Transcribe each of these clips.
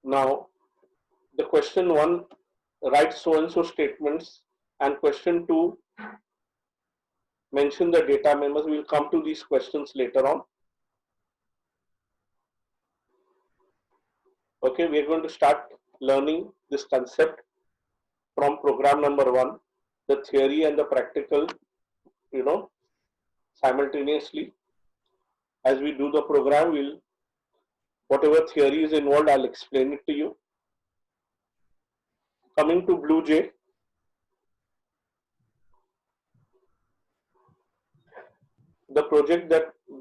Now, the question 1 write so and so statements, and question 2 mention the data members. We will come to these questions later on. Okay, we are going to start learning this concept from program number 1, the theory and the practical, simultaneously. As we do the program, whatever theory is involved, I'll explain it to you. Coming to BlueJ,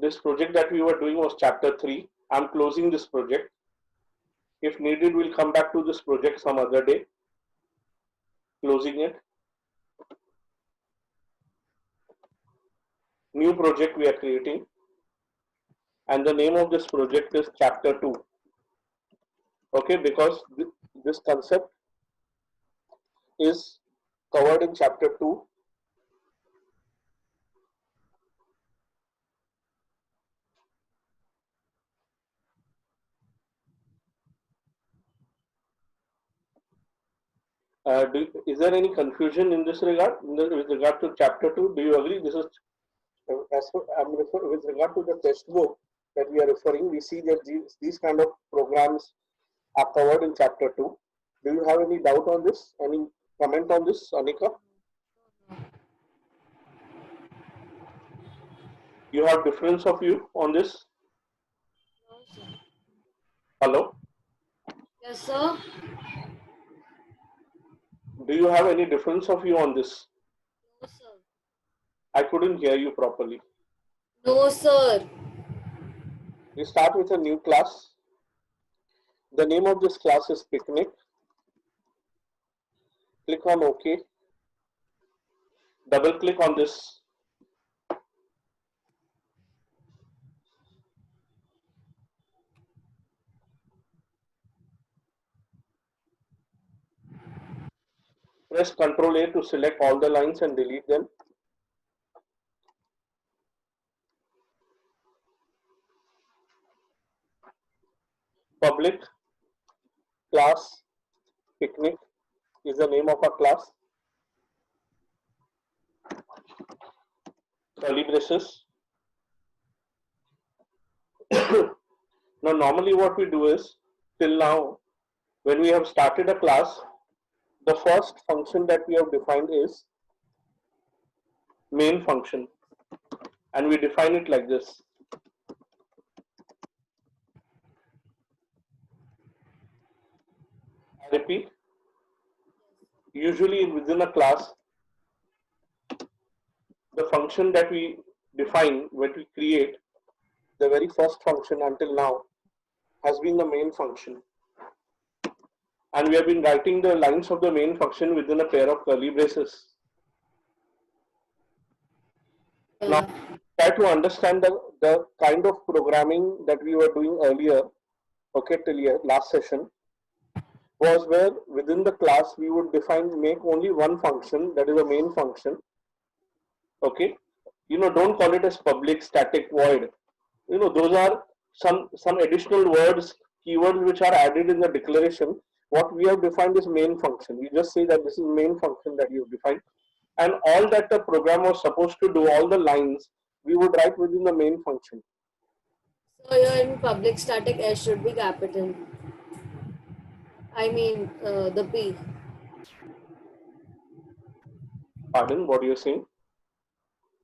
this project that we were doing was chapter 3. I'm closing this project. If needed, we'll come back to this project some other day. Closing it. New project we are creating, and the name of this project is chapter 2. Okay, because this concept is covered in chapter 2. Is there any confusion in this regard, with regard to chapter 2? Do you agree? This is with regard to the textbook that we are referring. We see that these kind of programs are covered in chapter 2. Do you have any doubt on this? Any comment on this, Anika? You have difference of view on this? No, sir. Hello? Yes, sir. Do you have any difference of view on this? No, sir. I couldn't hear you properly. No, sir. We start with a new class. The name of this class is Picnic. Click on OK. Double click on this. Press Ctrl A to select all the lines and delete them. Public class Picnic is the name of our class. Curly braces. Now normally what we do is, till now, when we have started a class, the first function that we have defined is main function, and we define it like this. I repeat, usually within a class, the function that we define when we create, the very first function until now has been the main function, and we have been writing the lines of the main function within a pair of curly braces. Now try to understand the kind of programming that we were doing earlier, okay, till last session, was where within the class we would make only one function, that is a main function. Okay, don't call it as public, static, void. Those are some additional words, keywords which are added in the declaration. What we have defined is main function. We just say that this is main function that you have defined, and all that the program was supposed to do, all the lines, we would write within the main function. So here in public static S should be capital. I mean the P. Pardon, what are you saying?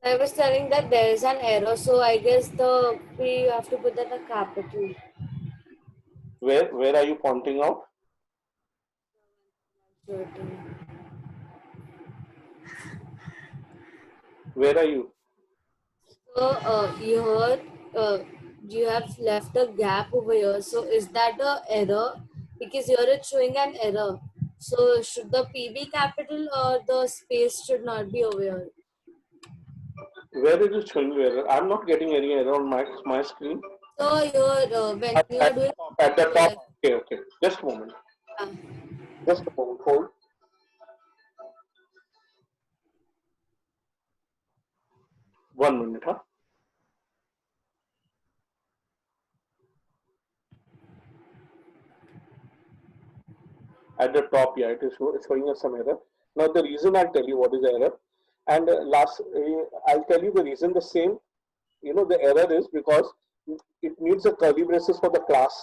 I was telling that there is an error, so I guess the P you have to put that a capital. Where are you pointing out? Where are you? So here you have left a gap over here. So is that a error? Because here it's showing an error. So should the P be capital or the space should not be over here? Where is it showing you error? I'm not getting any error on my screen. So here when you are doing At the top. Okay. Just a moment. yeah. Just a moment. Hold. One minute, huh? at the top. Yeah, it is showing us some error. Now the reason, I'll tell you what is the error, and I'll tell you the reason. The same, the error is because it needs a curly braces for the class.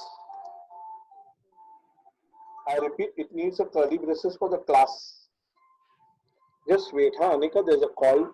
I repeat, it needs a curly braces for the class. Just wait, huh, Anika? There's a call.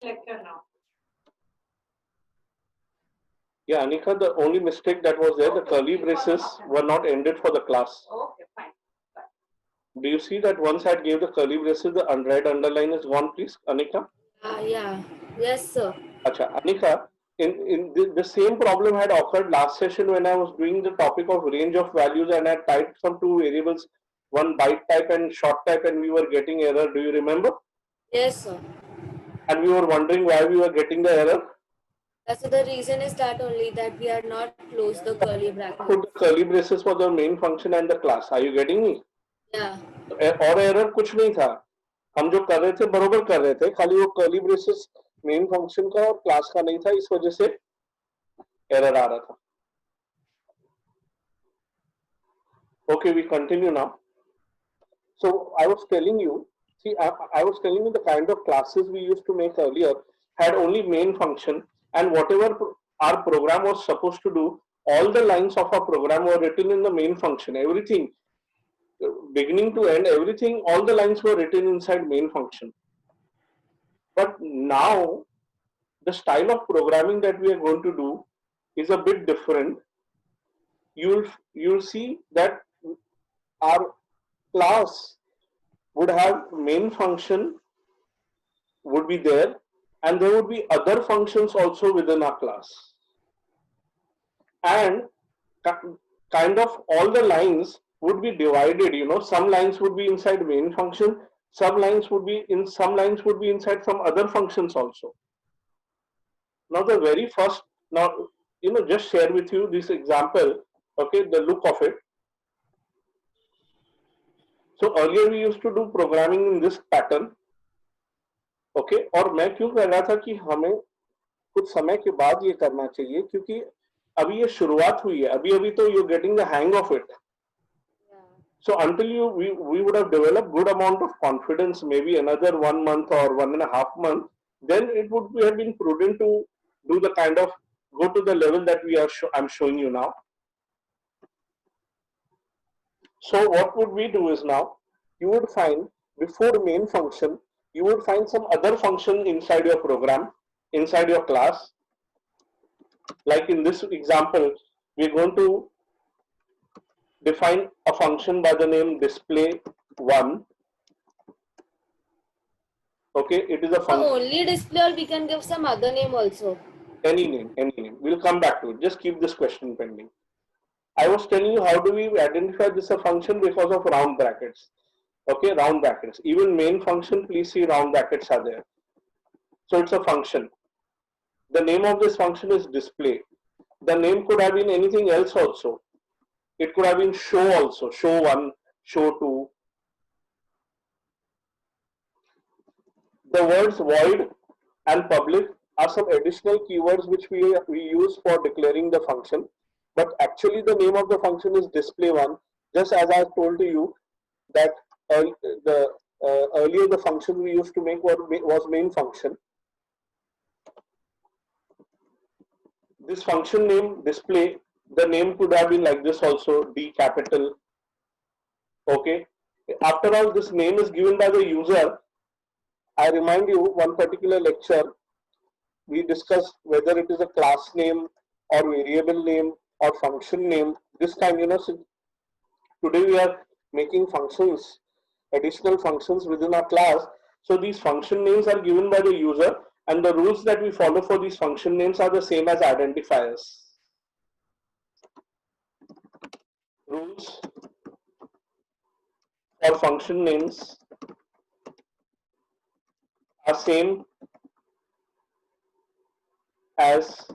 Lecture now. Yeah, Anika, the only mistake that was there, the curly braces were not ended for the class. Okay, fine. Do you see that once I gave the curly braces, the red underline is gone, please, Anika? Yeah. Yes, sir. Acha, Anika, in the same problem had occurred last session when I was doing the topic of range of values and I typed some two variables, one byte type and short type, and we were getting error. Do you remember? Yes, sir. And we were wondering why we were getting the error. So the reason is that only that we had not closed the curly bracket. Put the curly braces for the main function and the class. Are you getting me? Yeah. और error कुछ नहीं था, हम जो कर रहे थे बरोबर कर रहे थे, खाली वो कर्ली ब्रेसेस मेन फंक्शन का और क्लास का नहीं था, इस वजह से एरर आ रहा था. Okay, we continue now. So I was telling you, see, I was telling you the kind of classes we used to make earlier had only main function, and whatever our program was supposed to do, all the lines of our program were written in the main function. Everything, beginning to end, everything, all the lines were written inside main function. But now the style of programming that we are going to do is a bit different. You'll see that our class would have main function would be there, and there would be other functions also within our class, and kind of all the lines would be divided. Some lines would be inside main function, some lines would be inside some other functions also. Now the very first, now just share with you this example. Okay, the look of it. So earlier we used to do programming in this pattern. Okay और मैं क्यों कह रहा था कि हमें कुछ समय के बाद ये करना चाहिए, क्योंकि अभी ये शुरुआत हुई है, अभी अभी तो you getting the hang of it. So until we would have developed good amount of confidence, maybe another 1 month or 1.5 months, then it would have been prudent to do the kind of go to the level that I'm showing you now. So what would we do is now you would find before main function you would find some other function inside your program, inside your class. Like in this example, we're going to define a function by the name display1. Okay, it is a function. So only display, or we can give some other name also? Any name. We'll come back to it. Just keep this question pending. I was telling you how do we identify this a function because of round brackets. Okay, round brackets. Even main function, please see round brackets are there. So it's a function. The name of this function is display. The name could have been anything else also. It could have been show also, show1, show2. The words void and public are some additional keywords which we use for declaring the function. But actually the name of the function is display1, just as I told to you that earlier the function we used to make was main function. this function name display, the name could have been like this also, D capital. Okay. After all, this name is given by the user. I remind you, one particular lecture, we discussed whether it is a class name or variable name or function name. This time, today we are making functions, additional functions within our class. So these function names are given by the user, and the rules that we follow for these function names are the same as identifiers. Rules for function names are same as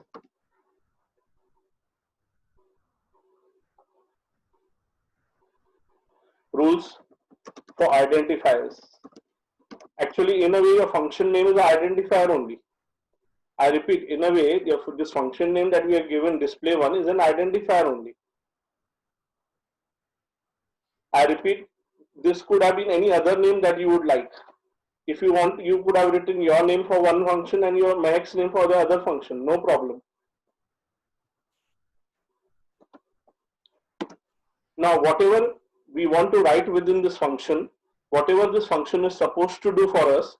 rules for identifiers. Actually, in a way, a function name is an identifier only. I repeat, in a way, this function name that we are given, display one, is an identifier only. I repeat, this could have been any other name that you would like. If you want, you could have written your name for one function and your Mahek's name for the other function, no problem. Now, whatever we want to write within this function, whatever this function is supposed to do for us,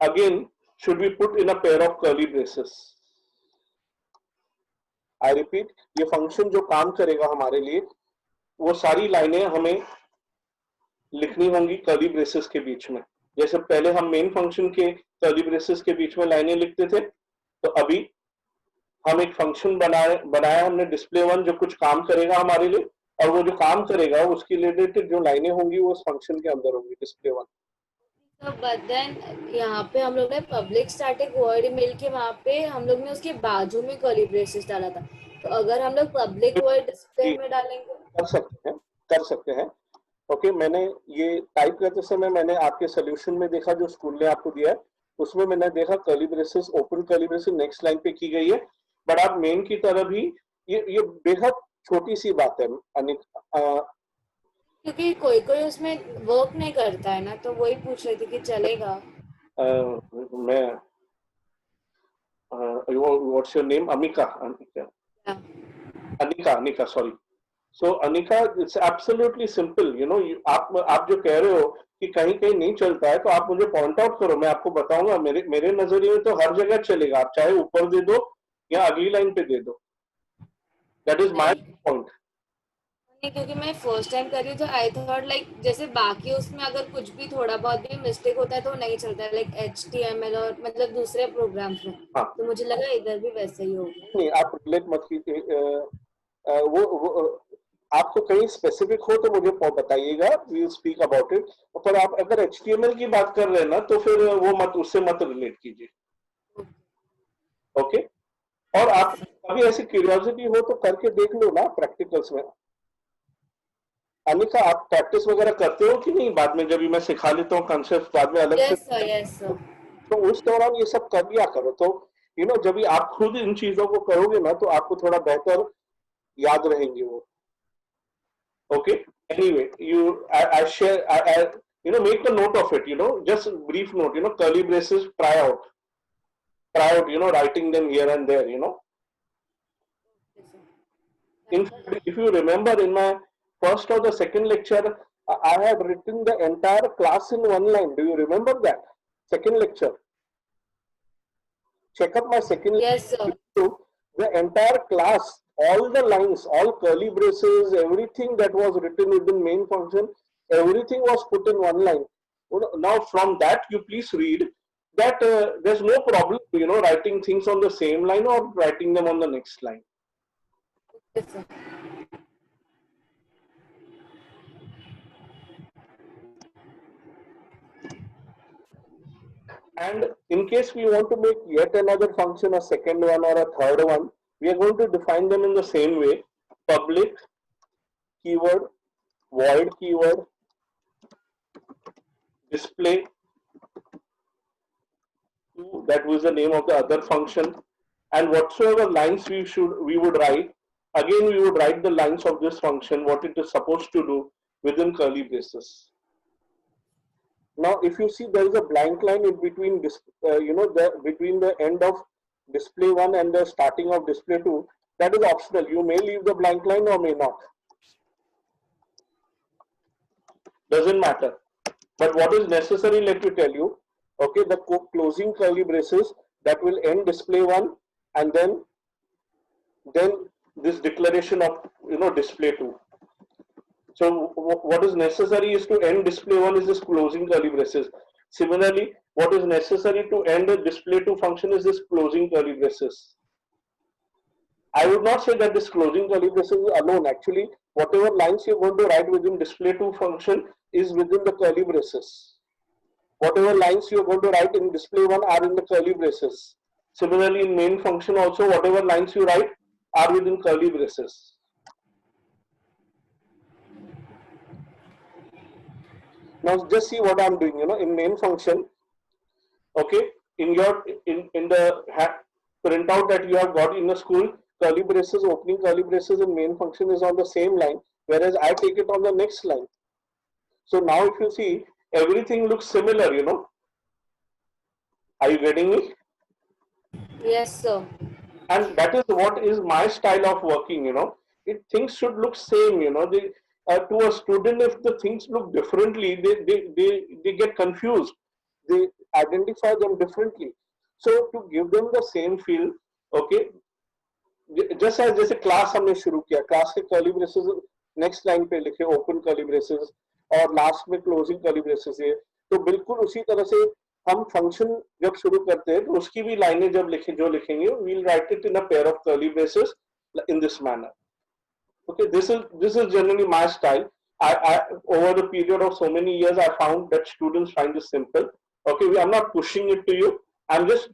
again, should be put in a pair of curly braces. I repeat, ये function जो काम करेगा हमारे लिए, वो सारी लाइनें हमें लिखनी होंगी कर्ली ब्रेसेस के बीच में. जैसे पहले हम मेन फंक्शन के कर्ली ब्रेसेस के बीच में लाइनें लिखते थे, तो अभी हम एक फंक्शन बनाया हमने डिस्प्ले वन, जो कुछ काम करेगा हमारे लिए, और वो जो काम करेगा उसके रिलेटेड जो लाइनें होंगी वो उस फंक्शन के अंदर होंगी, डिस्प्ले वन. तो बट देन यहाँ पे हम लोग ने पब्लिक स्टैटिक वर्ड मिल के वहाँ पे हम लोग ने उसके बाजू में कर्ली ब्रेसेस डाला था. तो अगर हम लोग पब्लिक वर्ड डिस्प्ले में डालेंगे कर सकते हैं. ओके, मैंने ये टाइप करते समय मैंने आपके सोल्यूशन में देखा, जो स्कूल ने आपको दिया है उसमें मैंने देखा curly braces, open curly braces next line पे की गई है. बट आप मेन की तरह भी ये बेहद छोटी सी बात है क्योंकि कोई कोई उसमें वर्क नहीं करता है ना, तो वही पूछ रही थी कि चलेगा. मैं what's your name? Anika, sorry. So Anika, it's absolutely simple. आप जो कह रहे हो कि कहीं कहीं नहीं चलता है, तो आप मुझे पॉइंट आउट करो, मैं आपको बताऊंगा. मेरे नजरिए में तो हर जगह चलेगा, आप चाहे ऊपर दे दो या अगली लाइन पे दे दो. That is my point. नहीं, क्योंकि मैं फर्स्ट टाइम कर रही हूँ, तो आई थॉट लाइक जैसे बाकी उसमें अगर कुछ भी थोड़ा बहुत भी मिस्टेक होता है तो नहीं चलता है, लाइक HTML और मतलब दूसरे प्रोग्राम्स में. हाँ. तो मुझे लगा इधर भी वैसे ही होगा. नहीं, आप रिलेट मत कीजिए. वो आपको कहीं स्पेसिफिक हो तो मुझे बताइएगा, we will speak about it. पर आप अगर HTML की बात कर रहे हैं ना, तो फिर वो उससे मत रिलेट कीजिए. ओके. और आप अभी ऐसी क्यूरियोसिटी हो तो करके देख लो ना प्रैक्टिकल्स में. अनिका, आप प्रैक्टिस वगैरह करते हो कि नहीं? बाद में जब भी मैं सिखा लेता हूँ कंसेप्ट बाद में अलग से. Yes sir. तो उस दौरान ये सब कर लिया करो. तो जब भी आप खुद इन चीजों को करोगे ना, तो आपको थोड़ा बेहतर याद रहेंगे वो. Okay. Anyway, I share. I make a note of it. Just a brief note. Curly braces. Try out. Writing them here and there. In fact, if you remember, in my first or the second lecture, I had written the entire class in one line. Do you remember that? Second lecture. Check up my second. Yes, sir. The entire class, all the lines, all curly braces, everything that was written within main function, everything was put in one line. Now from that, you please read that there's no problem, writing things on the same line or writing them on the next line. Yes, sir. And in case we want to make yet another function, a second one or a third one, we are going to define them in the same way. Public keyword, void keyword, display, that was the name of the other function, and whatsoever lines we would write, again we would write the lines of this function, what it is supposed to do within curly braces. Now, if you see, there is a blank line in between this, between the end of display 1 and the starting of display 2. That is optional. You may leave the blank line or may not. Doesn't matter. But what is necessary, let me tell you. Okay, the closing curly braces that will end display 1, and then this declaration of display 2. So what is necessary is to end display 1 is this closing curly braces. Similarly, what is necessary to end the display 2 function is this closing curly braces. I would not say that this closing curly braces alone. Actually, whatever lines you're going to write within display 2 function is within the curly braces. Whatever lines you're going to write in display 1 are in the curly braces. Similarly, in main function also, whatever lines you write are within curly braces. Now just see what I'm doing, in main function. Okay, in the printout that you have got in the school, curly braces, opening curly braces in main function is on the same line, whereas I take it on the next line. So now if you see, everything looks similar, Are you getting me? Yes, sir. And that is what is my style of working, things should look same, to a student, if the things look differently, they get confused, they identify them differently. So to give them the same feel, okay, just as जैसे class हमने शुरू किया, class के curly braces next line पे लिखे open curly braces और last में closing curly braces है, तो बिल्कुल उसी तरह से हम फंक्शन जब शुरू करते हैं तो उसकी भी लाइनें जब लिखेंगे we'll write it in a pair of curly braces in this manner. Okay, this is generally my style. I over the period of so many years I found that students find this simple. Okay, I'm not pushing it to you. I'm just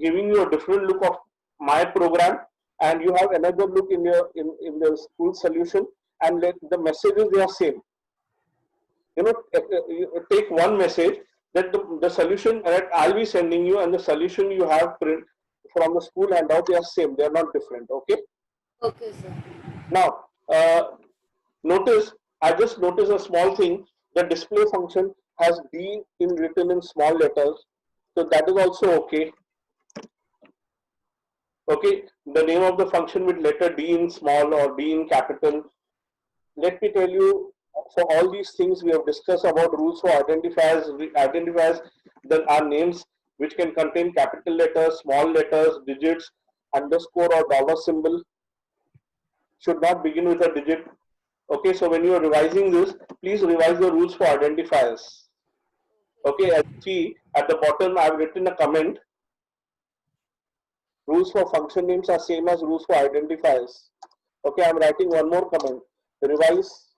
giving you a different look of my program, and you have another look in your in the school solution, and the messages they are same. You take one message that the solution that I'll be sending you and the solution you have print from the school handout, they are same. They are not different. Okay. Okay, sir. Now, I just noticed a small thing. The display function has D written in small letters, so that is also okay. Okay, the name of the function with letter D in small or D in capital. Let me tell you, for all these things we have discussed about rules for identifiers that are names which can contain capital letters, small letters, digits, underscore or dollar symbol, should not begin with a digit. Okay, so when you are revising this, please revise the rules for identifiers. Okay, as you see at the bottom, I have written a comment. Rules for function names are same as rules for identifiers. Okay, I am writing one more comment. Revise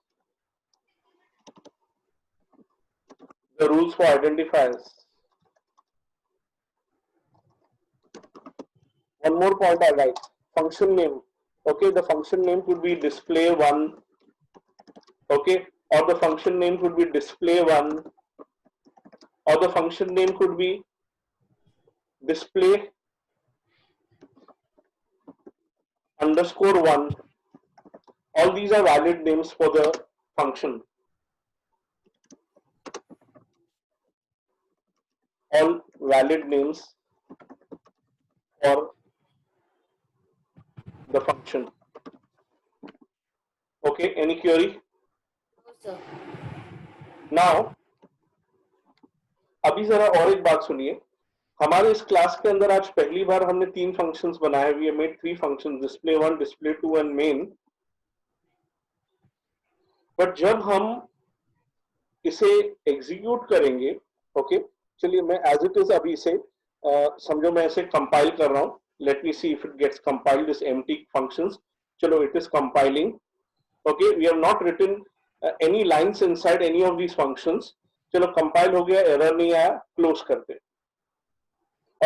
the rules for identifiers. One more point I write. Function name. Okay, the function name could be display 1. Okay, or the function name could be display 1. Or the function name could be display underscore 1. All these are valid names for the function. All valid names for the function. Okay, any query? No, sir. Now, अभी जरा और एक बात सुनिए. हमारे इस class के अंदर आज पहली बार हमने 3 फंक्शंस बनाए. We have made 3 functions, display 1, display 2 and main. But जब हम इसे एग्जीक्यूट करेंगे, ओके, चलिए मैं एज इट इज अभी इसे समझो मैं इसे कंपाइल कर रहा हूं. Let me see if it gets compiled this empty functions. चलो, it is compiling. Okay, we have not written any lines inside any of these functions. चलो, कंपाइल हो गया, एरर नहीं आया, क्लोज करते.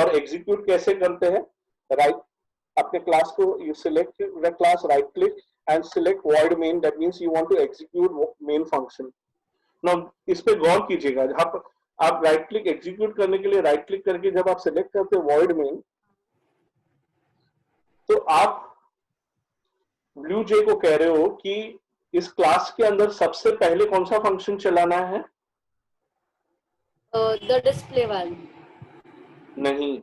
और एग्जीक्यूट कैसे करते हैं? राइट, अपने क्लास को you select the class, right click and select void main. That means you want to execute main function. Now इस पे गौर कीजिएगा. आप राइट क्लिक एग्जीक्यूट करने के लिए राइट क्लिक करके जब आप सिलेक्ट करते हो void main, तो आप ब्लू जे को कह रहे हो कि इस क्लास के अंदर सबसे पहले कौन सा फंक्शन चलाना है? The display one. नहीं,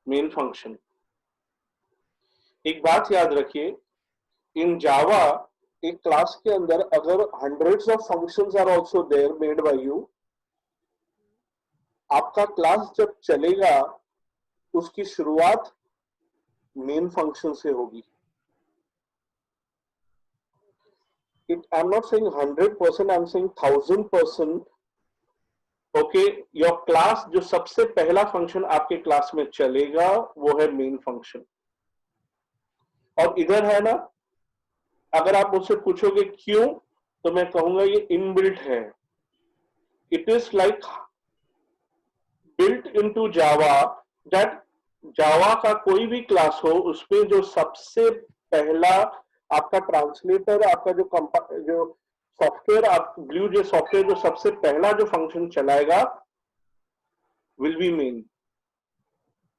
मेन फंक्शन। एक बात याद रखिए, इन जावा एक क्लास के अंदर अगर hundreds of functions are also there made by you, आपका क्लास जब चलेगा उसकी शुरुआत मेन फंक्शन से होगी। I'm not saying 100%, I'm saying 1000%। Okay, your class जो सबसे पहला फंक्शन आपके क्लास में चलेगा वो है मेन फंक्शन। और इधर है ना, अगर आप मुझसे पूछोगे क्यों, तो मैं कहूंगा ये इनबिल्ट है। It is like built into Java, that Java का कोई भी क्लास हो उसमें जो सबसे पहला आपका ट्रांसलेटर, आपका जो सॉफ्टवेयर, आप ब्लू जे सॉफ्टवेयर जो सबसे पहला जो फंक्शन चलाएगा will be main.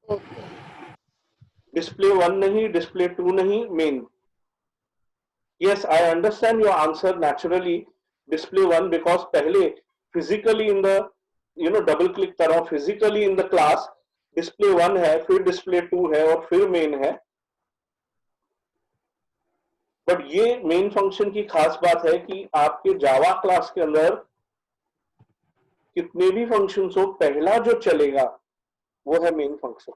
Okay. Display 1 नहीं, डिस्प्ले 2 नहीं, main. Yes, I understand your answer naturally, display 1, because पहले physically in the, double click करो, physically in the class display 1 है, फिर display 2 है और फिर main है। बट ये मेन फंक्शन की खास बात है कि आपके जावा क्लास के अंदर कितने भी फंक्शंस हो, पहला जो चलेगा वो है मेन फंक्शन।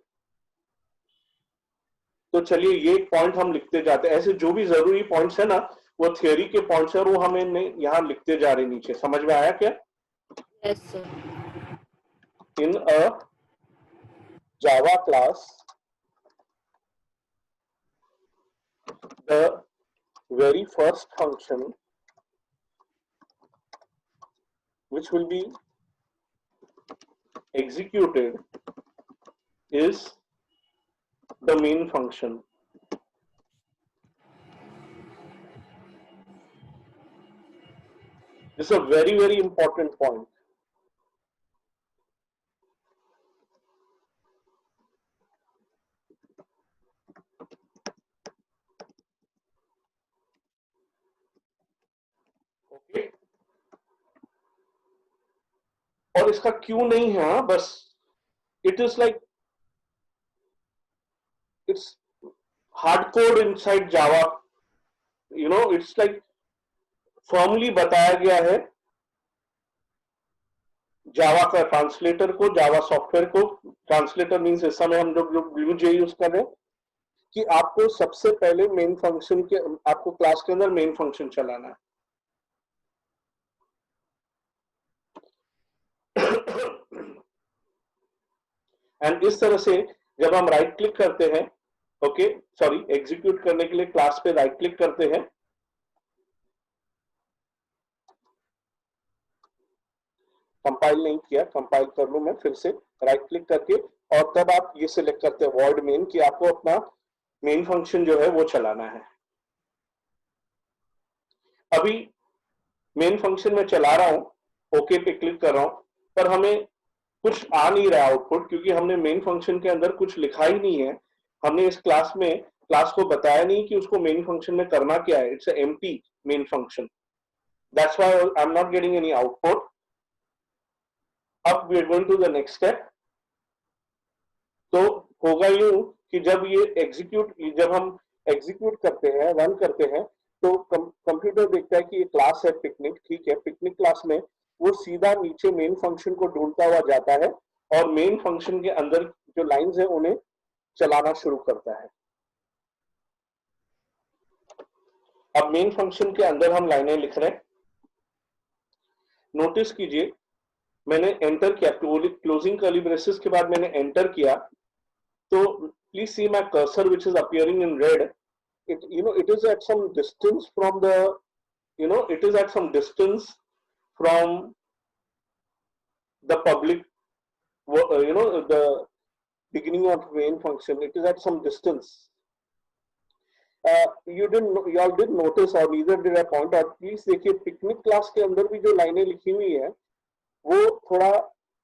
तो चलिए ये पॉइंट हम लिखते जाते हैं, ऐसे जो भी जरूरी पॉइंट्स है ना वो थियोरी के पॉइंट्स है, वो हमें यहाँ लिखते जा रहे नीचे। समझ में आया क्या? Yes, sir. In a Java class, the very first function which will be executed is the main function. This is a very, very important point. Okay. और इसका क्यों नहीं है, बस it is like it's hardcore inside Java. It's like formally बताया गया है जावा का ट्रांसलेटर को, जावा सॉफ्टवेयर को। ट्रांसलेटर मींस इस समय हम जो ब्लू जे यूज कर रहे हैं कि आपको सबसे पहले मेन फंक्शन के, आपको क्लास के अंदर मेन फंक्शन चलाना है। एंड इस तरह से जब हम राइट क्लिक करते हैं, ओके सॉरी, एग्जीक्यूट करने के लिए क्लास पे राइट क्लिक करते हैं, कंपाइल नहीं किया, कंपाइल कर लूं मैं फिर से, राइट क्लिक करके, और तब आप ये सिलेक्ट करते हैं वॉइड मेन कि आपको अपना मेन फंक्शन जो है वो चलाना है। अभी मेन फंक्शन में चला रहा हूं, ओके पे क्लिक कर रहा हूं, पर हमें कुछ आ नहीं रहा आउटपुट, क्योंकि हमने मेन फंक्शन के अंदर कुछ लिखा ही नहीं है। हमने इस क्लास में क्लास को बताया नहीं कि उसको मेन फंक्शन में करना क्या है। It's empty main function, that's why I am not getting any output. अब we are going to the next step. तो होगा यूं कि जब हम एग्जीक्यूट करते हैं, रन करते हैं, तो कंप्यूटर देखता है कि ये क्लास है पिकनिक, ठीक है, पिकनिक क्लास में वो सीधा नीचे मेन फंक्शन को ढूंढता हुआ जाता है और मेन फंक्शन के अंदर जो लाइंस है उन्हें चलाना शुरू करता है। अब मेन फंक्शन के अंदर हम लाइनें लिख रहे हैं। नोटिस कीजिए, मैंने एंटर किया, क्लोजिंग कर्ली ब्रेसेस के बाद मैंने एंटर किया, तो please see my cursor which is appearing in red. It is at some distance from the, it is at some distance from the public, the beginning of main function. It is at some distance. You all did notice, or neither did I point out. Please देखिए, picnic class के अंदर भी जो लाइनें लिखी हुई है वो थोड़ा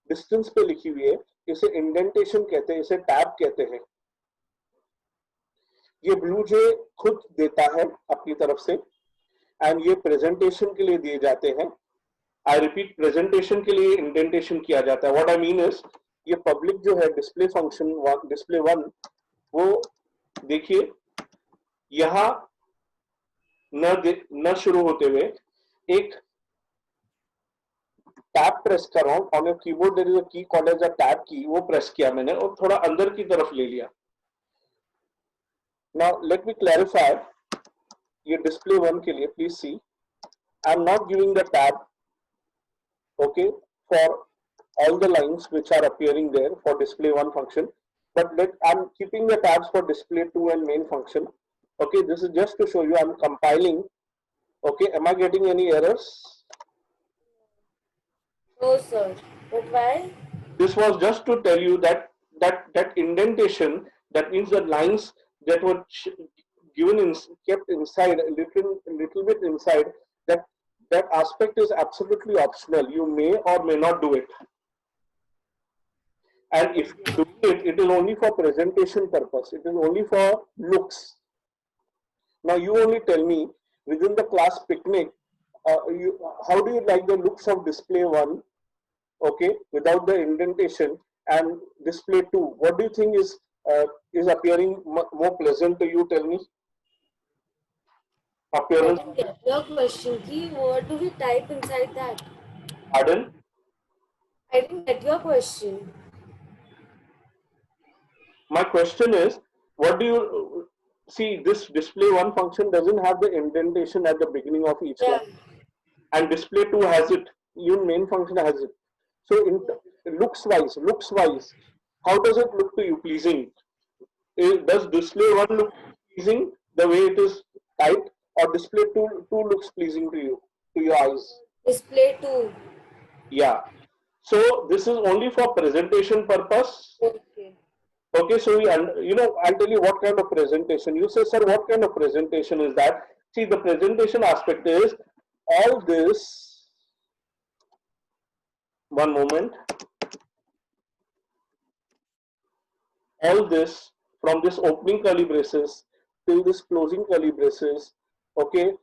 डिस्टेंस पे लिखी हुई है। इसे इंडेंटेशन कहते हैं, इसे टैब कहते हैं। ये ब्लू जे खुद देता है अपनी तरफ से, एंड ये प्रेजेंटेशन के लिए दिए जाते हैं। आई रिपीट, प्रेजेंटेशन के लिए इंडेंटेशन किया जाता है. व्हाट आई मीन इज, ये पब्लिक जो है डिस्प्ले फंक्शन डिस्प्ले 1, वो देखिए यहां न शुरू होते हुए एक टैब प्रेस कर रहा हूं. On your keyboard there is a key called as a tab की, वो प्रेस किया मैंने और थोड़ा अंदर की तरफ ले लिया. नाउ लेट मी क्लैरिफाई, ये डिस्प्ले 1 के लिए please see, I am not giving the tab, okay, for all the lines which are appearing there for display 1 function, but I'm keeping the tabs for display 2 and main function. Okay, this is just to show you I'm compiling. Okay, am I getting any errors? No, sir. But why? This was just to tell you that indentation, that means the lines that were given in, kept inside a little bit inside, that aspect is absolutely optional. You may or may not do it. And if you do it, it is only for presentation purpose. It is only for looks. Now you only tell me, within the class picnic, how do you like the looks of display 1, okay, without the indentation, and display 2? What do you think is appearing more pleasant to you? Tell me. I Appearance. didn't get your question. Ki, what do we type inside that? Pardon? I didn't get your question. My question is, what do you see? This display 1 function doesn't have the indentation at the beginning of each line, and display 2 has it. Even main function has it. So in looks wise, how does it look to you? Pleasing? Does display 1 look pleasing the way it is typed, or display 2 looks pleasing to you, to your eyes? Display 2. Yeah. So this is only for presentation purpose. Okay. Okay, so I'll tell you what kind of presentation. You say, sir, what kind of presentation is that? See, the presentation aspect is all this. One moment. All this, from this opening curly braces till this closing curly braces. Okay,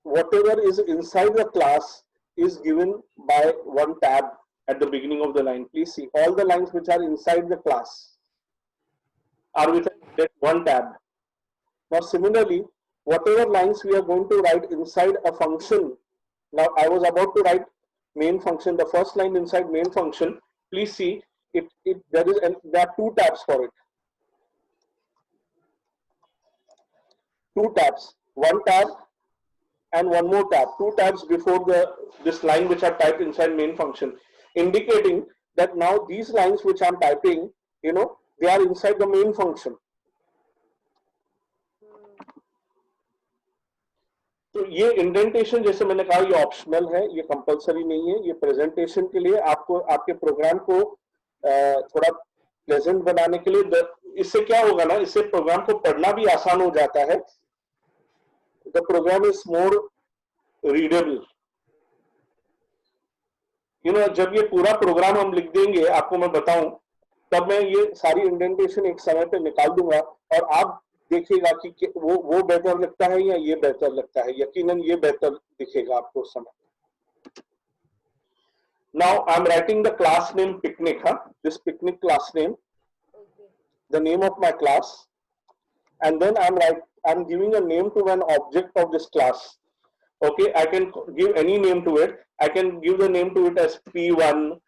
whatever is inside the class is given by one tab at the beginning of the line. Please see, all the lines which are inside the class are with one tab. Now similarly, whatever lines we are going to write inside a function. Now I was about to write main function, the first line inside main function. Please see, there are two tabs for it. Two tabs, one tab and one more tab, two tabs before this line which are typed inside main function, indicating that now these lines which I'm typing, they are inside the main function. तो ये indentation, जैसे मैंने कहा, ये optional है, ये compulsory नहीं है. ये प्रेजेंटेशन के लिए आपको, आपके प्रोग्राम को थोड़ा प्लेजेंट बनाने के लिए. इससे क्या होगा ना, इससे प्रोग्राम को पढ़ना भी आसान हो जाता है. The program is more readable. जब ये पूरा प्रोग्राम हम लिख देंगे, आपको मैं बताऊं, तब मैं ये सारी इंडेंटेशन एक समय पे निकाल दूंगा और आप देखिएगा कि वो बेहतर लगता है या ये बेहतर लगता है. यकीनन ये बेहतर दिखेगा आपको उस समय. Now I'm writing the class name picnic, this picnic class name, the name of my class, and then I'm giving a name to an object of this class. Okay, I can give any name to it. I can give the name to it as P1,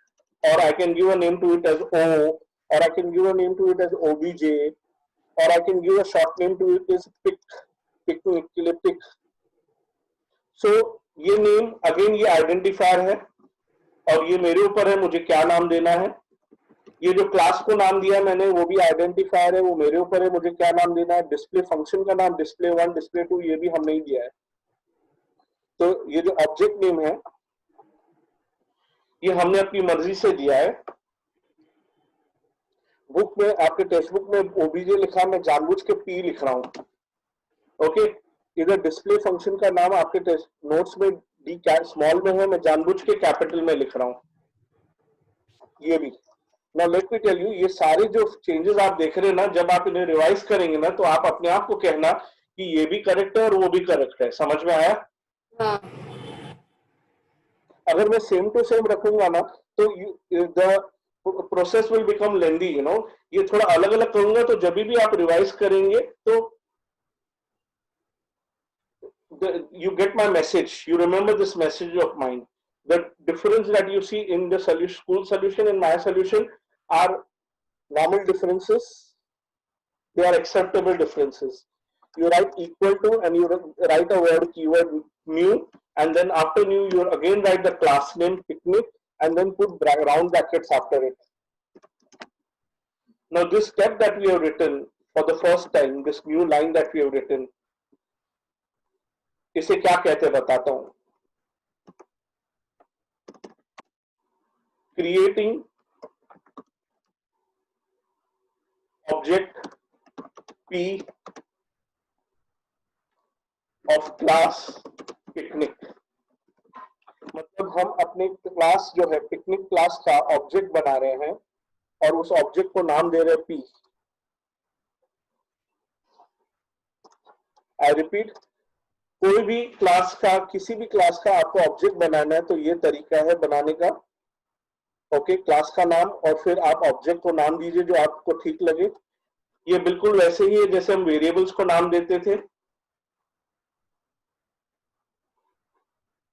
or I can give a name to it as O, or I can give a name to it as OBJ, or I can give a short name to it as picnic. So ये name again ये identifier है और ये मेरे ऊपर है मुझे क्या नाम देना है. ये जो क्लास को नाम दिया मैंने वो भी आइडेंटिफायर है, वो मेरे ऊपर है मुझे क्या नाम देना है. डिस्प्ले फंक्शन का नाम डिस्प्ले 1, डिस्प्ले 2 ये भी हमने ही दिया है. तो ये जो ऑब्जेक्ट नेम है ये हमने अपनी मर्जी से दिया है. बुक में, आपके टेक्स्ट बुक में ओबीजे लिखा, मैं जानबूझ के पी लिख रहा हूं. ओके, इधर डिस्प्ले फंक्शन का नाम आपके नोट्स में डी स्मॉल में है, मैं जानबूझ के कैपिटल में लिख रहा हूं. ये भी. Now let me tell you, ये सारे जो चेंजेस आप देख रहे हैं ना, जब आप इन्हें रिवाइज करेंगे ना तो आप अपने आप को कहना कि ये भी करेक्ट है और वो भी करेक्ट है. समझ में आया? हाँ. अगर मैं सेम टू सेम रखूंगा ना तो the process will become lengthy, you know. ये थोड़ा अलग अलग करूंगा तो जब भी आप रिवाइज करेंगे तो you get my message, you remember this message of mine. The difference that you see in the school solution and my solution are normal differences, they are acceptable differences. You write equal to and you write a word keyword new, and then after new you again write the class name picnic and then put round brackets after it. Now this step that we have written for the first time, this new line that we have written, इसे क्या कहते हैं बताता हूं. Creating object P of class picnic. मतलब हम अपने class जो है पिकनिक क्लास का ऑब्जेक्ट बना रहे हैं और उस ऑब्जेक्ट को नाम दे रहे हैं P. आई रिपीट, कोई भी क्लास का, किसी भी क्लास का आपको ऑब्जेक्ट बनाना है तो ये तरीका है बनाने का. ओके, क्लास का नाम और फिर आप ऑब्जेक्ट को नाम दीजिए जो आपको ठीक लगे. ये बिल्कुल वैसे ही है जैसे हम वेरिएबल्स को नाम देते थे.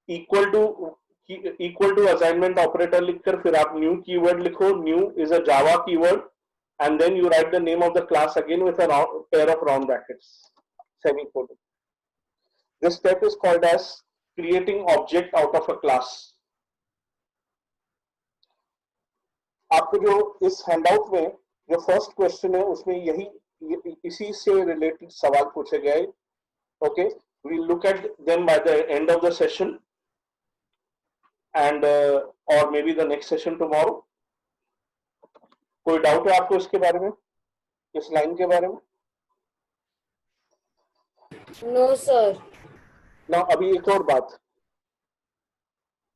इक्वल टू असाइनमेंट ऑपरेटर लिखकर फिर आप न्यू कीवर्ड लिखो. New is a Java keyword and then you write the name of the class again with a pair of round brackets, semicolon. This step is called as creating object out of a class. आपको जो इस handout में जो first question है उसमें यही इसी से रिलेटेड सवाल पूछे गए. Okay, we look at them by the end of the session and और may be the next session tomorrow. कोई डाउट है आपको इसके बारे में, इस लाइन के बारे में? No sir. ना अभी एक और बात,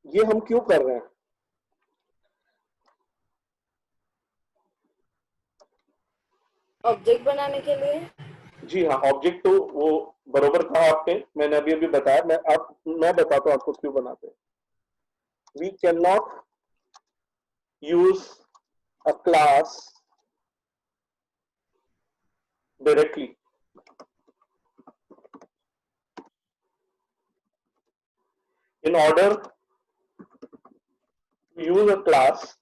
ये हम क्यों कर रहे हैं? ऑब्जेक्ट बनाने के लिए. जी हाँ, ऑब्जेक्ट तो वो बरोबर कहा आपने, मैंने अभी बताया. मैं बताता हूँ आपको क्यों बनाते हैं. We can not use a class directly. In order to use a class,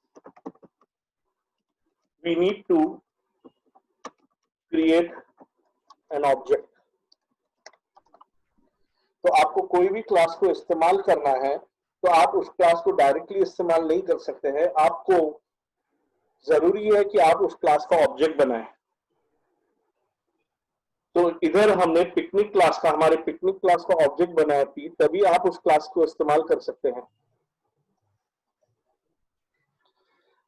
we need to create an object. तो आपको कोई भी क्लास को इस्तेमाल करना है तो आप उस क्लास को डायरेक्टली इस्तेमाल नहीं कर सकते हैं. आपको जरूरी है कि आप उस क्लास का ऑब्जेक्ट बनाएं. तो इधर हमने पिकनिक क्लास का, हमारे पिकनिक क्लास का ऑब्जेक्ट बनाया थी, तभी आप उस क्लास को इस्तेमाल कर सकते हैं.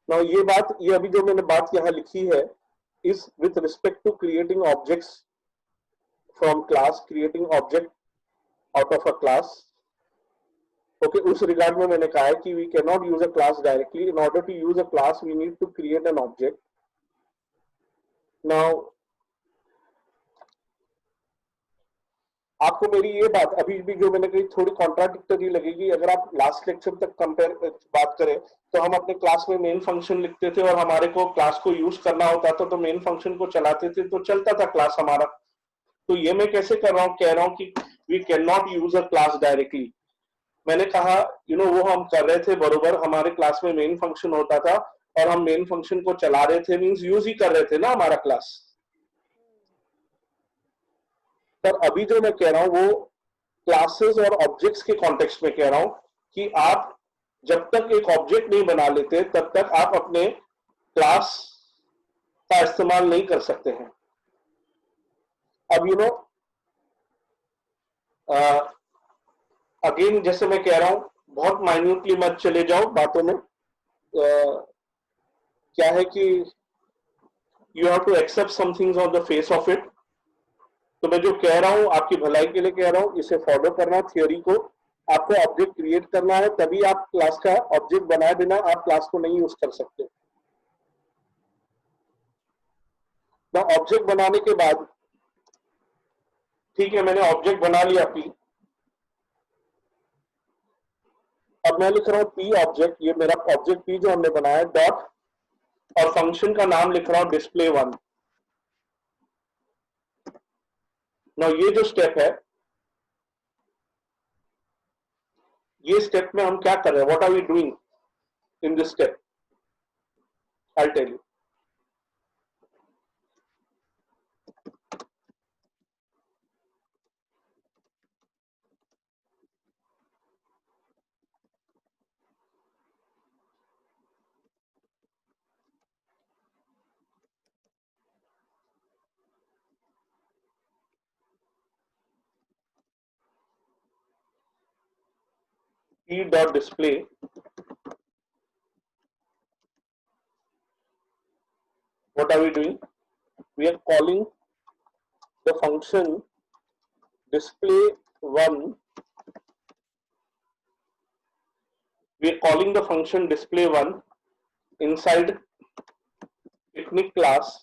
Now ये अभी जो मैंने बात यहाँ लिखी है is with respect to creating objects from class, creating object out of a class. Okay, उस रिगार्ड में मैंने कहा है कि we cannot use a class directly. In order to use a class, we need to create an object. Now आपको मेरी ये बात अभी भी जो मैंने कही थोड़ी कॉन्ट्राडिक्टरी लगेगी. अगर आप लास्ट लेक्चर तक बात करें तो हम अपने क्लास में मेन फंक्शन लिखते थे और हमारे को क्लास को यूज करना होता था तो मेन फंक्शन को चलाते थे तो चलता था क्लास हमारा. तो ये मैं कैसे कर रहा हूँ, कह रहा हूँ कि we can not use a class directly. मैंने कहा वो हम कर रहे थे बरोबर, हमारे क्लास में मेन फंक्शन होता था और हम मेन फंक्शन को चला रहे थे, मीन्स यूज ही कर रहे थे ना हमारा क्लास. पर अभी जो मैं कह रहा हूं वो क्लासेस और ऑब्जेक्ट्स के कॉन्टेक्स्ट में कह रहा हूं कि आप जब तक एक ऑब्जेक्ट नहीं बना लेते तब तक आप अपने क्लास का इस्तेमाल नहीं कर सकते हैं. अब अगेन जैसे मैं कह रहा हूं, बहुत माइन्यूटली मत चले जाओ बातों में. क्या है कि you have to accept some things on the face of it. तो मैं जो कह रहा हूं आपकी भलाई के लिए कह रहा हूं, इसे फॉलो करना. थ्योरी को आपको ऑब्जेक्ट क्रिएट करना है, तभी आप क्लास का ऑब्जेक्ट बनाए बिना आप क्लास को नहीं यूज कर सकते. ना ऑब्जेक्ट बनाने के बाद, ठीक है मैंने ऑब्जेक्ट बना लिया पी, अब मैं लिख रहा हूँ पी ऑब्जेक्ट, ये मेरा ऑब्जेक्ट पी जो हमने बनाया है, डॉट, और फंक्शन का नाम लिख रहा हूँ डिस्प्ले वन। ना ये जो स्टेप है, ये स्टेप में हम क्या कर रहे हैं, what are we doing in this step, I tell you. P dot display, what are we doing? We are calling the function display one. We are calling the function display one inside picnic class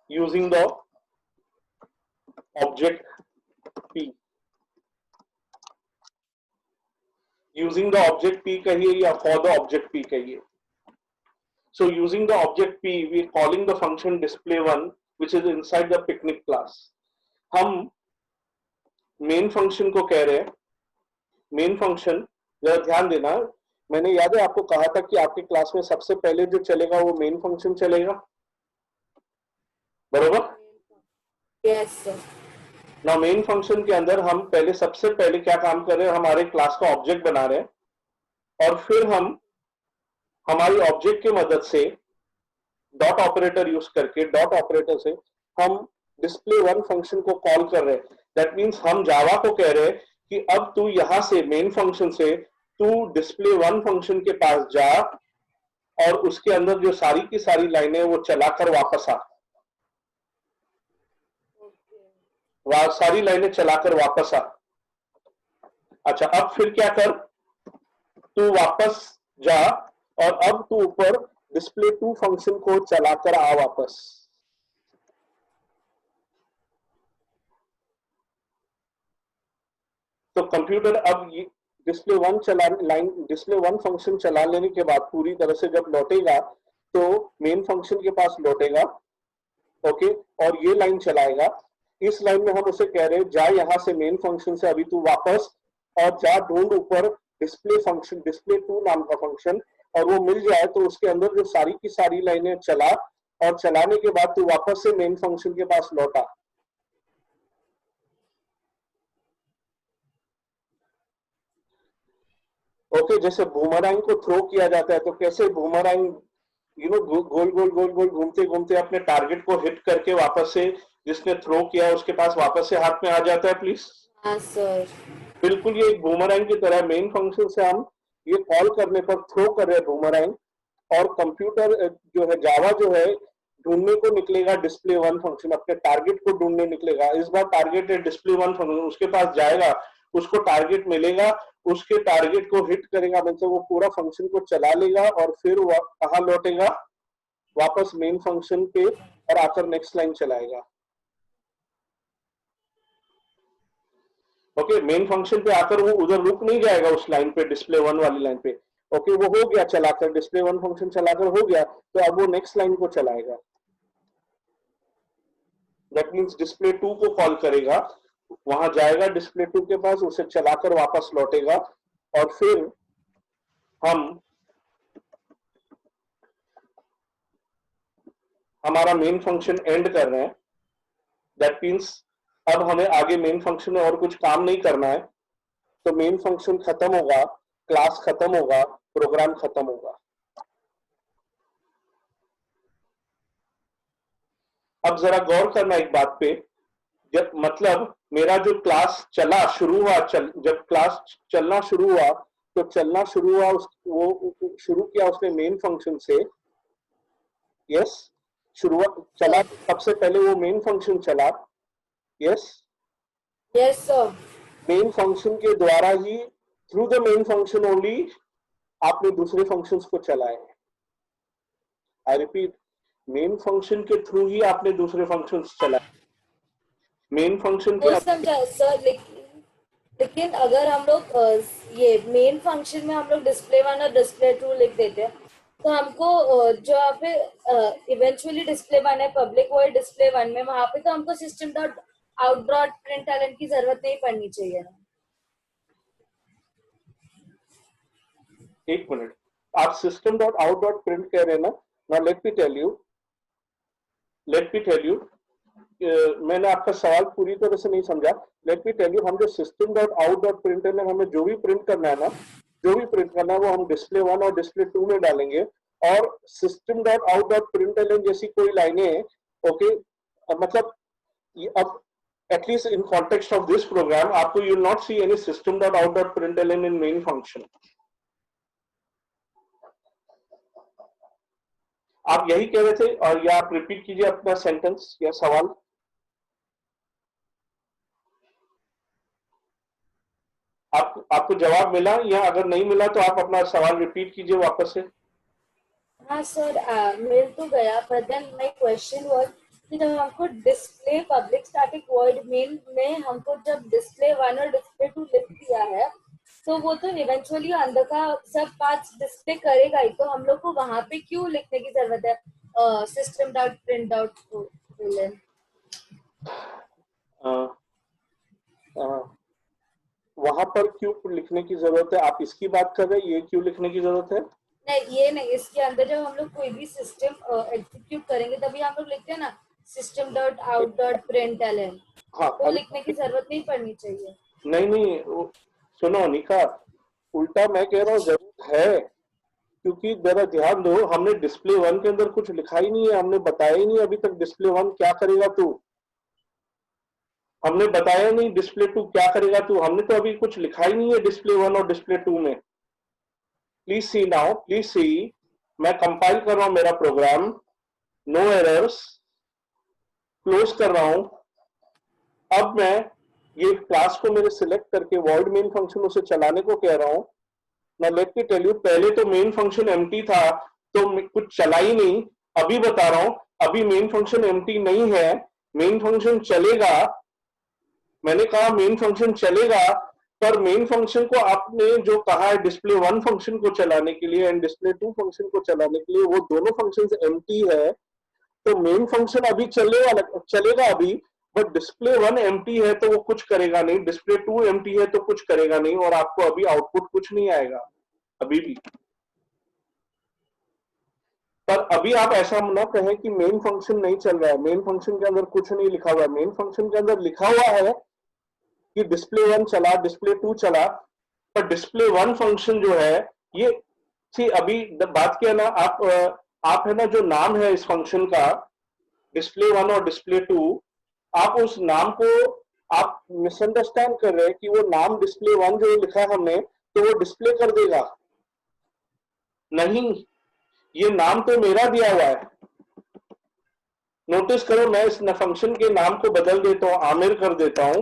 using the object P. Using the object P कहिए या for the object P कहिए. So using the object P, we are calling the function display one, which is inside the picnic class. हम main function को कह रहे हैं, main function, जरा ध्यान देना, मैंने याद है आपको कहा था कि आपके क्लास में सबसे पहले जो चलेगा वो main function चलेगा, बरोबर? Yes sir. ना मेन फंक्शन के अंदर हम पहले सबसे पहले क्या काम कर रहे हैं, हमारे क्लास का ऑब्जेक्ट बना रहे हैं और फिर हम हमारी ऑब्जेक्ट की मदद से डॉट ऑपरेटर यूज करके, डॉट ऑपरेटर से हम डिस्प्ले वन फंक्शन को कॉल कर रहे हैं। दैट मींस हम जावा को कह रहे हैं कि अब तू यहां से मेन फंक्शन से तू डिस्प्ले वन फंक्शन के पास जा और उसके अंदर जो सारी की सारी लाइनें वो चलाकर वापस आ, सारी लाइनें चलाकर वापस आ। अच्छा, अब फिर क्या कर, तू वापस जा और अब तू ऊपर डिस्प्ले टू फंक्शन को चलाकर आ वापस। तो कंप्यूटर अब display one display one function चला लेने के बाद पूरी तरह से जब लौटेगा तो मेन फंक्शन के पास लौटेगा, ओके, और ये लाइन चलाएगा। इस लाइन में हम उसे कह रहे हैं जा यहां से मेन फंक्शन से अभी तू वापस और जा ढूंढ ऊपर डिस्प्ले फंक्शन, डिस्प्ले टू नाम का फंक्शन, और वो मिल जाए तो उसके अंदर जो सारी की सारी लाइनें चला और चलाने के बाद तू वापस से मेन फंक्शन के पास लौटा। ओके, जैसे बूमरैंग को थ्रो किया जाता है तो कैसे बूमरैंग गोल गोल गोल गोल घूमते घूमते अपने टारगेट को हिट करके वापस से जिसने थ्रो किया उसके पास वापस से हाथ में आ जाता है, प्लीज। हाँ सर। बिल्कुल ये एक बूमरैंग की तरह मेन फंक्शन से हम ये कॉल करने पर थ्रो कर रहे हैं बूमरैंग, और कंप्यूटर जो है जावा जो है ढूंढने को निकलेगा डिस्प्ले वन फंक्शन, अपने टारगेट को ढूंढने निकलेगा। इस बार टारगेट है डिस्प्ले वन फंक्शन, उसके पास जाएगा, उसको टारगेट मिलेगा, उसके टारगेट को हिट करेगा, मतलब वो पूरा फंक्शन को चला लेगा और फिर वो कहाँ लौटेगा, वापस मेन फंक्शन पे, और आकर नेक्स्ट लाइन चलाएगा। ओके, मेन फंक्शन पे आकर वो उधर रुक नहीं जाएगा उस लाइन पे, डिस्प्ले वन वाली लाइन पे। ओके, वो हो गया चलाकर, डिस्प्ले वन फंक्शन चलाकर हो गया, तो अब वो नेक्स्ट लाइन को चलाएगा। दैट मींस डिस्प्ले टू को कॉल करेगा, वहां जाएगा डिस्प्ले टू के पास, उसे चलाकर वापस लौटेगा, और फिर हम हमारा मेन फंक्शन एंड कर रहे हैं। दैट मींस अब हमें आगे मेन फंक्शन में और कुछ काम नहीं करना है, तो मेन फंक्शन खत्म होगा, क्लास खत्म होगा, प्रोग्राम खत्म होगा। अब जरा गौर करना एक बात पे, जब मतलब मेरा जो क्लास चला शुरू हुआ, जब क्लास चलना शुरू हुआ तो चलना शुरू हुआ, वो शुरू किया उसने मेन फंक्शन से। यस, शुरुआत चला, सबसे पहले वो मेन फंक्शन चला। Yes, yes sir. Main function के द्वारा ही, through the main function only, आपने दूसरे फंक्शंस को चलाए। आई रिपीट, मेन फंक्शन के थ्रू ही आपने दूसरे फंक्शंस चलाए। मेन फंक्शन वो के समझा सर, लेकिन अगर हम लोग ये मेन फंक्शन में हम लोग डिस्प्ले 1 और डिस्प्ले 2 लिख देते हैं तो हमको जो यहाँ पे इवेंचुअली डिस्प्ले 1 है पब्लिक वॉइड डिस्प्ले 1 में, वहां पे तो हमको system dot out dot println की जरूरत नहीं पड़नी चाहिए ना। एक मिनट, आप system dot out dot print कह रहे हैं ना? ना लेट मी टेल यू, मैंने आपका सवाल पूरी तरह से नहीं समझा। लेट मी टेल यू, हम जो system dot out dot print है, हमें जो भी प्रिंट करना है ना, जो भी प्रिंट करना है वो हम डिस्प्ले 1 और डिस्प्ले 2 में डालेंगे। और system dot out dot print जैसी कोई लाइनें, ओके, मतलब अब at least in context of this program आपको you will not see any system dot out dot print in main function. आप यही कह रहे थे, और या आप रिपीट कीजिए अपना सेंटेंस या सवाल। आपको जवाब मिला, या अगर नहीं मिला तो आप अपना सवाल रिपीट कीजिए वापस से। हाँ सर, मिल तो गया, but then my question was कि जब हमको display public static void main में हमको जब डिस्प्ले 1 और डिस्प्ले 2 लिख दिया है तो वो तो इवेंचुअली अंदर का सब पार्ट्स डिस्प्ले करेगा ही, तो हम लोग को वहां पे क्यों लिखने की जरूरत है system dot print dot println? वहां पर क्यों लिखने की जरूरत है? आप इसकी बात कर रहे हैं, ये क्यों लिखने की जरूरत है? नहीं, ये नहीं, इसके अंदर जब हम लोग कोई भी सिस्टम एग्जीक्यूट करेंगे तभी हम लोग लिखते हैं ना system dot out dot println, हाँ, वो लिखने की जरूरत नहीं पड़नी चाहिए। नहीं, सुनो निका, उल्टा मैं कह रहा हूँ जरूरत है, क्योंकि जरा ध्यान दो, हमने डिस्प्ले 1 के अंदर कुछ लिखा ही नहीं है, हमने बताया ही नहीं अभी तक डिस्प्ले 1 क्या करेगा तू, हमने बताया नहीं डिस्प्ले 2 क्या करेगा तू, हमने तो अभी कुछ लिखा ही नहीं है डिस्प्ले 1 और डिस्प्ले 2 में। Please see now, please see, मैं कंपाइल कर रहा हूं मेरा प्रोग्राम, नो एरर्स, क्लोज कर रहा हूं। अब मैं ये क्लास को मेरे सिलेक्ट करके वॉइड मेन फंक्शन उसे चलाने को कह रहा हूं। ना लेट मी टेल यू, पहले तो मेन फंक्शन एम्प्टी था तो कुछ चला ही नहीं। अभी बता रहा हूं, अभी मेन फंक्शन एम्प्टी नहीं है, मेन फंक्शन चलेगा। मैंने कहा मेन फंक्शन चलेगा, पर मेन फंक्शन को आपने जो कहा है डिस्प्ले 1 फंक्शन को चलाने के लिए एंड डिस्प्ले 2 फंक्शन को चलाने के लिए, वो दोनों फंक्शन एम्प्टी है, तो मेन फंक्शन अभी चलेगा अभी, बट डिस्प्ले 1 एम्प्टी है तो वो कुछ करेगा नहीं, डिस्प्ले 2 एम्प्टी है तो कुछ करेगा नहीं, और आपको अभी आउटपुट कुछ नहीं आएगा अभी भी। पर अभी आप ऐसा ना कहें कि मेन फंक्शन नहीं चल रहा है, मेन फंक्शन के अंदर कुछ नहीं लिखा हुआ है। मेन फंक्शन के अंदर लिखा हुआ है कि डिस्प्ले 1 चला, डिस्प्ले 2 चला, पर डिस्प्ले 1 फंक्शन जो है ये, सी अभी बात किया ना आप है ना, जो नाम है इस फंक्शन का डिस्प्ले 1 और डिस्प्ले 2, आप उस नाम को आप मिसअंडरस्टैंड कर रहे हैं कि वो नाम डिस्प्ले 1 जो लिखा है हमने तो वो डिस्प्ले कर देगा। नहीं, ये नाम तो मेरा दिया हुआ है। नोटिस करो, मैं इस फंक्शन के नाम को बदल देता हूं, आमिर कर देता हूं,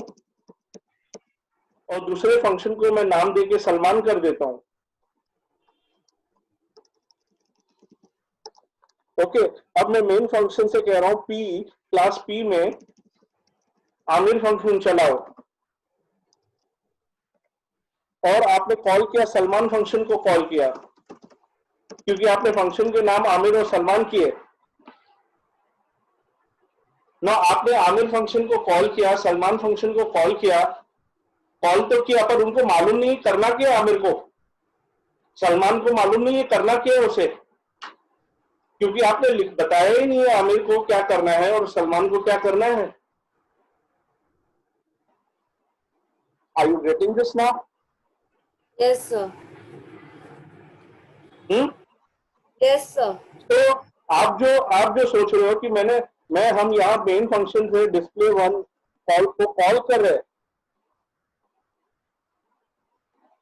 और दूसरे फंक्शन को मैं नाम देके सलमान कर देता हूं। ओके, अब मैं मेन फंक्शन से कह रहा हूं पी, क्लास पी में आमिर फंक्शन चलाओ, और आपने कॉल किया सलमान फंक्शन को कॉल किया, क्योंकि आपने फंक्शन के नाम आमिर और सलमान किए ना। आपने आमिर फंक्शन को कॉल किया, सलमान फंक्शन को कॉल किया, कॉल तो किया, पर उनको मालूम नहीं करना क्या है, आमिर को, सलमान को मालूम नहीं है करना क्या है उसे, क्योंकि आपने बताया ही नहीं है आमिर को क्या करना है और सलमान को क्या करना है। Are you getting this now? Yes sir, hmm, yes sir. तो आप जो सोच रहे हो कि हम यहाँ मेन फंक्शन से डिस्प्ले 1 कॉल को कॉल कर रहे हैं,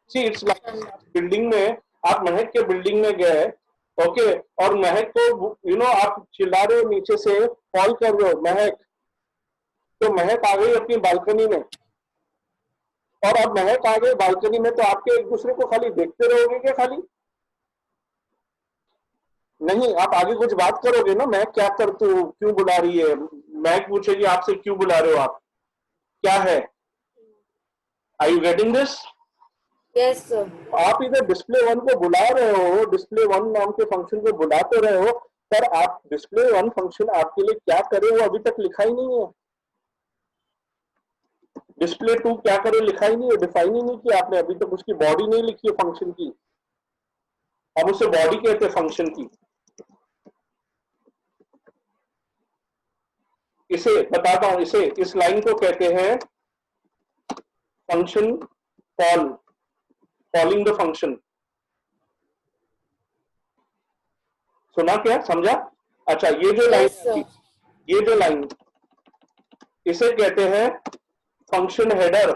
सी इट्स लाइक बिल्डिंग में, आप महक के बिल्डिंग में गए, ओके, और महक को आप चिल्ला रहे हो, नीचे से कॉल कर रहे हो महक, तो महक आ गई अपनी बालकनी में, और अब महक आ गई बालकनी में, तो आपके एक दूसरे को खाली देखते रहोगे क्या? खाली नहीं, आप आगे कुछ बात करोगे ना, महक क्या करते हो, क्यों बुला रही है, महक पूछेगी आपसे क्यों बुला रहे हो आप, क्या है, Are you getting this? Yes, sir. आप इधर डिस्प्ले वन को बुला रहे हो, डिस्प्ले वन नाम के फंक्शन को बुला तो रहे हो, पर आप डिस्प्ले वन फंक्शन आपके लिए क्या करे वो अभी तक लिखा ही नहीं है। डिस्प्ले टू क्या करे लिखा ही नहीं है, डिफाइन ही नहीं किया आपने अभी तक, उसकी बॉडी नहीं लिखी है फंक्शन की। अब उसे बॉडी कहते हैं फंक्शन की। इसे बताता हूं, इसे इस लाइन को कहते हैं function call, calling the function. सुना क्या, समझा? अच्छा, ये जो लाइन, Yes, sir. ये जो लाइन, इसे कहते हैं फंक्शन हेडर।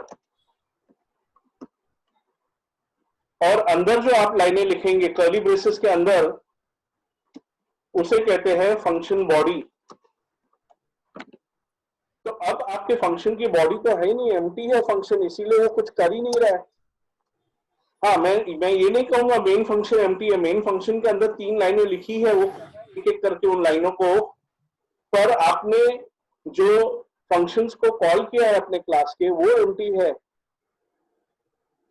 और अंदर जो आप लाइनें लिखेंगे कर्ली ब्रेसेस के अंदर, उसे कहते हैं फंक्शन बॉडी। तो अब आपके फंक्शन की बॉडी तो है ही नहीं, एम्प्टी है फंक्शन, इसीलिए वो कुछ कर ही नहीं रहा है। हाँ, मैं ये नहीं कहूंगा मेन फंक्शन एम्प्टी है, मेन फंक्शन के अंदर 3 लाइनें लिखी है, वो एक एक करके उन लाइनों को, पर आपने जो फंक्शंस को कॉल किया है अपने क्लास के वो एम्प्टी है।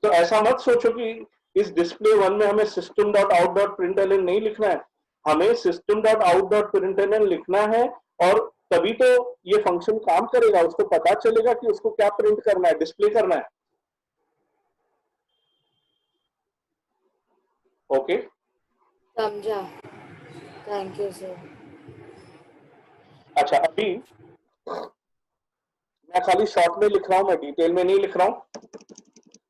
तो ऐसा मत सोचो कि इस डिस्प्ले वन में हमें system dot out dot println नहीं लिखना है, हमें system dot out dot println लिखना है, और तभी तो ये फंक्शन काम करेगा, उसको पता चलेगा कि उसको क्या प्रिंट करना है, डिस्प्ले करना है। ओके, समझा। Thank you sir. अच्छा, अभी मैं खाली शॉर्ट में लिख रहा हूं, मैं डिटेल में नहीं लिख रहा हूं।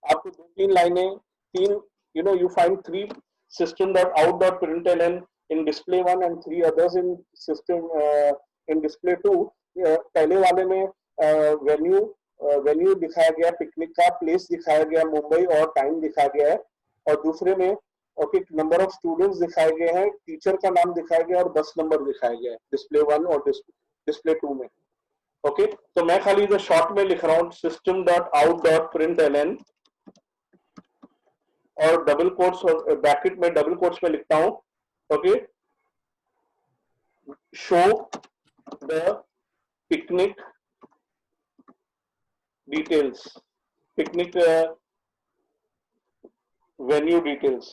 आपको 2-3 लाइनें, 3, you find 3 system dot out dot println in display 1 and 3 others in system in display 2। पहले वाले में वेन्यू दिखाया गया, पिकनिक का प्लेस दिखाया गया मुंबई और टाइम दिखाया गया है, और दूसरे में ओके नंबर ऑफ स्टूडेंट्स दिखाए गए हैं, टीचर का नाम दिखाया गया और बस नंबर दिखाया गया है डिस्प्ले 1 और डिस्प्ले 2 में। ओके, तो मैं खाली इधर शॉर्ट में लिख रहा हूं system dot out dot println, और डबल कोट्स और ब्रैकेट में डबल कोट्स में लिखता हूं okay, show the picnic details, picnic venue details,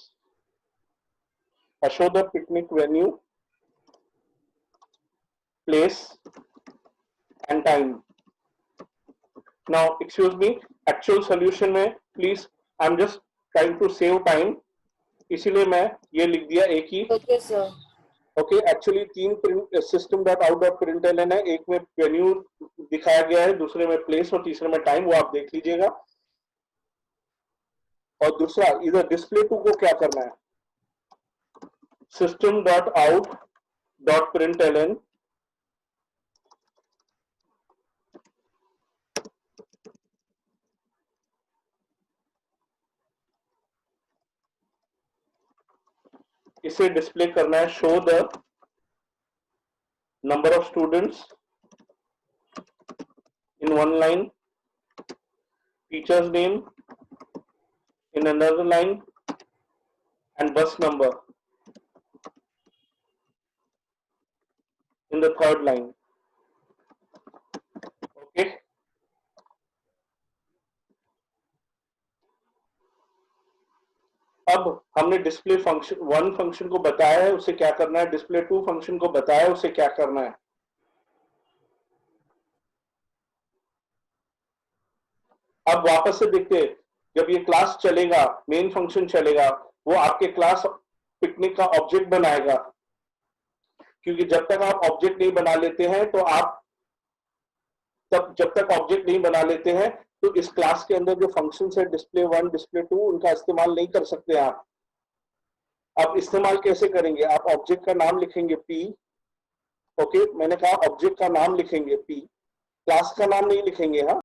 show the picnic venue place and time. Now excuse me, actual solution में please, I am just trying to save time, इसीलिए मैं ये लिख दिया एक ही। Okay sir. Okay, actually 3 system dot out dot println है, एक में वेन्यू दिखाया गया है, दूसरे में प्लेस और तीसरे में टाइम, वो आप देख लीजिएगा। और दूसरा इधर डिस्प्ले 2 को क्या करना है, system dot out dot println इसे डिस्प्ले करना है, show the number of students in 1 line, teachers name in another line, and bus number in the 3rd line. Okay, अब हमने डिस्प्ले फंक्शन 1 फंक्शन को बताया है उसे क्या करना है, डिस्प्ले 2 फंक्शन को बताया है उसे क्या करना है। अब वापस से देखते हैं, जब ये क्लास चलेगा, मेन फंक्शन चलेगा, वो आपके क्लास पिकनिक का ऑब्जेक्ट बनाएगा, क्योंकि जब तक आप ऑब्जेक्ट नहीं बना लेते हैं तो आप जब तक ऑब्जेक्ट नहीं बना लेते हैं तो इस क्लास के अंदर जो फंक्शंस है डिस्प्ले 1 डिस्प्ले 2 उनका इस्तेमाल नहीं कर सकते आप। अब इस्तेमाल कैसे करेंगे, आप ऑब्जेक्ट का नाम लिखेंगे p, ओके, मैंने कहा ऑब्जेक्ट का नाम लिखेंगे p, क्लास का नाम नहीं लिखेंगे। हाँ,